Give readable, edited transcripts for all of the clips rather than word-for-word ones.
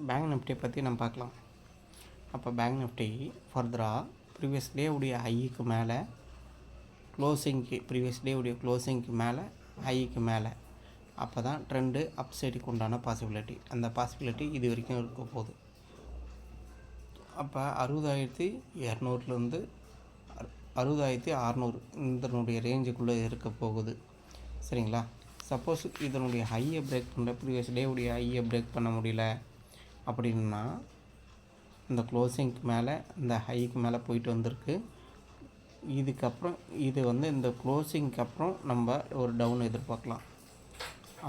Bank Nifty பற்றி நம்ம பார்க்கலாம். அப்போ பேங்க் நிஃப்டி ஃபர்தராக ப்ரீவியஸ் டே உடைய ஹைக்கு மேலே ப்ரீவியஸ் டே உடைய க்ளோசிங்க்கு மேலே ஹைக்கு மேலே அப்போ தான் ட்ரெண்டு அப் சைடுக்கு உண்டான பாசிபிலிட்டி. அந்த பாசிபிலிட்டி இது வரைக்கும் இருக்க போகுது. அப்போ 60,200 60,600 இதனுடைய ரேஞ்சுக்குள்ளே இருக்க போகுது. சரிங்களா? சப்போஸ் இதனுடைய ஹையை பிரேக் பண்ண ப்ரீவியஸ் டே உடைய ஹையை பிரேக் பண்ண முடியல அப்படின்னா இந்த க்ளோசிங்க்கு மேலே இந்த ஹைக்கு மேலே போயிட்டு வந்திருக்கு. இதுக்கப்புறம் இது இந்த க்ளோசிங்க்கு அப்புறம் நம்ம ஒரு டவுன் எதிர்பார்க்கலாம்.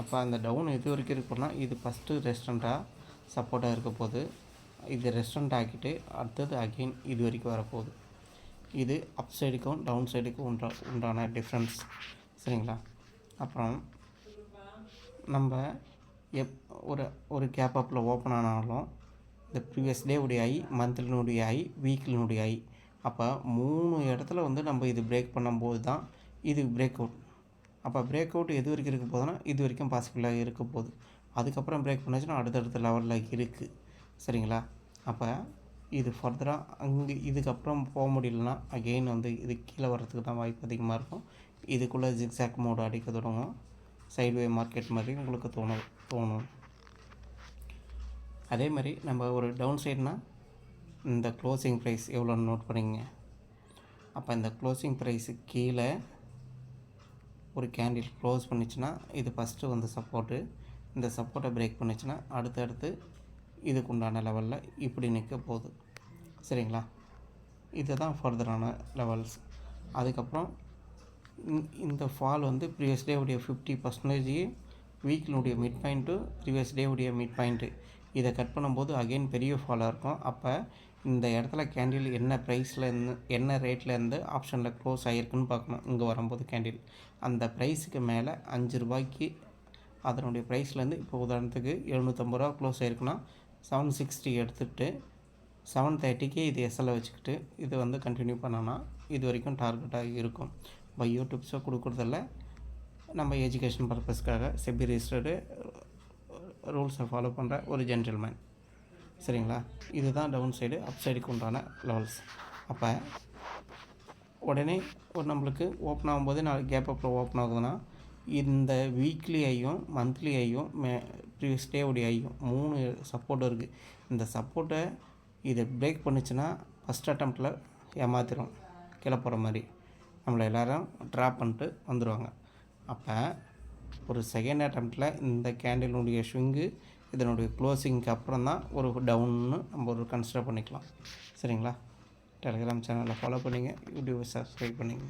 அப்போ அந்த டவுன் எது வரைக்கும் இருக்குன்னா இது ஃபஸ்ட்டு ரெஸ்டண்ட்டாக சப்போர்ட்டாக இருக்க போகுது. இது ரெஸ்டண்ட் ஆக்கிட்டு அடுத்தது அகெயின் இது வரைக்கும் வரப்போகுது. இது அப் சைடுக்கும் டவுன் சைடுக்கும் உண்டான டிஃப்ரென்ஸ். சரிங்களா? அப்புறம் நம்ம ஒரு கேப் அப்பில் ஓப்பன் ஆனாலும் இந்த ப்ரீவியஸ் டே உடைய ஐ, மந்த்லினுடைய ஐ, வீக்லினுடைய ஐ, அப்போ 3 இடத்துல நம்ம இது பிரேக் பண்ணும்போது தான் இது பிரேக் அவுட். அப்போ பிரேக் அவுட் எது வரைக்கும் இருக்க போதுன்னா இது வரைக்கும் பாசிபிளாக இருக்க போகுது. அதுக்கப்புறம் பிரேக் பண்ணிச்சுன்னா அடுத்தடுத்த லெவலில் இருக்குது. சரிங்களா? அப்போ இது ஃபர்தராக இதுக்கப்புறம் போக முடியலன்னா அகெயின் இது கீழே வர்றதுக்கு தான் வாய்ப்பு அதிகமாக இருக்கும். இதுக்குள்ளே ஜிக்ஸாக் மோடு அடிக்க தொடங்கும். சைட்வே மார்க்கெட் மாதிரி உங்களுக்கு தோணும். அதே மாதிரி நம்ம ஒரு டவுன் சைடுனா இந்த க்ளோசிங் ப்ரைஸ் எவ்வளோன்னு நோட் பண்ணிங்க. அப்போ இந்த க்ளோசிங் ப்ரைஸுக்கு கீழே ஒரு கேண்டில் க்ளோஸ் பண்ணிச்சுன்னா இது ஃபஸ்ட்டு சப்போர்ட்டு. இந்த சப்போர்ட்டை பிரேக் பண்ணிச்சுன்னா அடுத்தடுத்து இதுக்கு உண்டான லெவலில் இப்படி நிற்க போகுது. சரிங்களா? இது தான் ஃபர்தரான லெவல்ஸ். அதுக்கப்புறம் இந்த ஃபால் ப்ரீவியஸ் டே உடைய 50% வீக்கினுடைய மிட் பாயிண்ட்டு ப்ரீவியஸ் டே உடைய மிட் பாயிண்ட்டு இதை கட் பண்ணும்போது அகெயின் பெரிய ஃபாலாக இருக்கும். அப்போ இந்த இடத்துல கேண்டில் என்ன ரேட்லேருந்து ஆப்ஷனில் க்ளோஸ் ஆகிருக்குன்னு பார்க்கணும். இங்கே வரும்போது கேண்டில் அந்த ப்ரைஸுக்கு மேலே 5 ரூபாய்க்கு அதனுடைய ப்ரைஸ்லேருந்து இப்போ உதாரணத்துக்கு 750 ரூபா க்ளோஸ் ஆகிருக்குன்னா 760 எடுத்துகிட்டு 730க்கு இது எஸ்எல்லை வச்சுக்கிட்டு இது கண்டினியூ பண்ணோன்னா இது வரைக்கும் டார்கெட்டாக இருக்கும். பையோ டிப்ஸோ கொடுக்குறதில்ல, நம்ம எஜுகேஷன் பர்பஸ்க்காக செபி ரிஜிஸ்டர்டு ரூல்ஸை ஃபாலோ பண்ணுற ஒரு ஜென்டில்மேன். சரிங்களா? இதுதான் டவுன் சைடு அப் சைடுக்கு உண்டான லெவல்ஸ். அப்போ உடனே நம்மளுக்கு ஓப்பன் ஆகும்போது 4 கேப் அப்பில் ஓப்பன் ஆகுதுன்னா இந்த வீக்லி ஐயும் மந்த்லி ஐயும் ப்ரீவியஸ் டே உடைய ஐயும் 3 சப்போர்ட் இருக்குது. இந்த சப்போர்ட்டை இதை பிரேக் பண்ணிச்சுன்னா ஃபஸ்ட் அட்டம்ப்டில் ஏமாத்திரும். கீழே போகிற மாதிரி நம்மளை எல்லோரும் ட்ராப் பண்ணிட்டு வந்துடுவாங்க. அப்போ ஒரு செகண்ட் அட்டம்ப்டில் இந்த கேண்டிலுடைய ஸ்விங்கு இதனுடைய க்ளோசிங்க்கு அப்புறம் தான் ஒரு டவுன்னு நம்ம ஒரு கன்சிடர் பண்ணிக்கலாம். சரிங்களா? டெலிகிராம் சேனலை ஃபாலோ பண்ணிங்க, யூடியூப்பை சப்ஸ்கிரைப் பண்ணிங்க.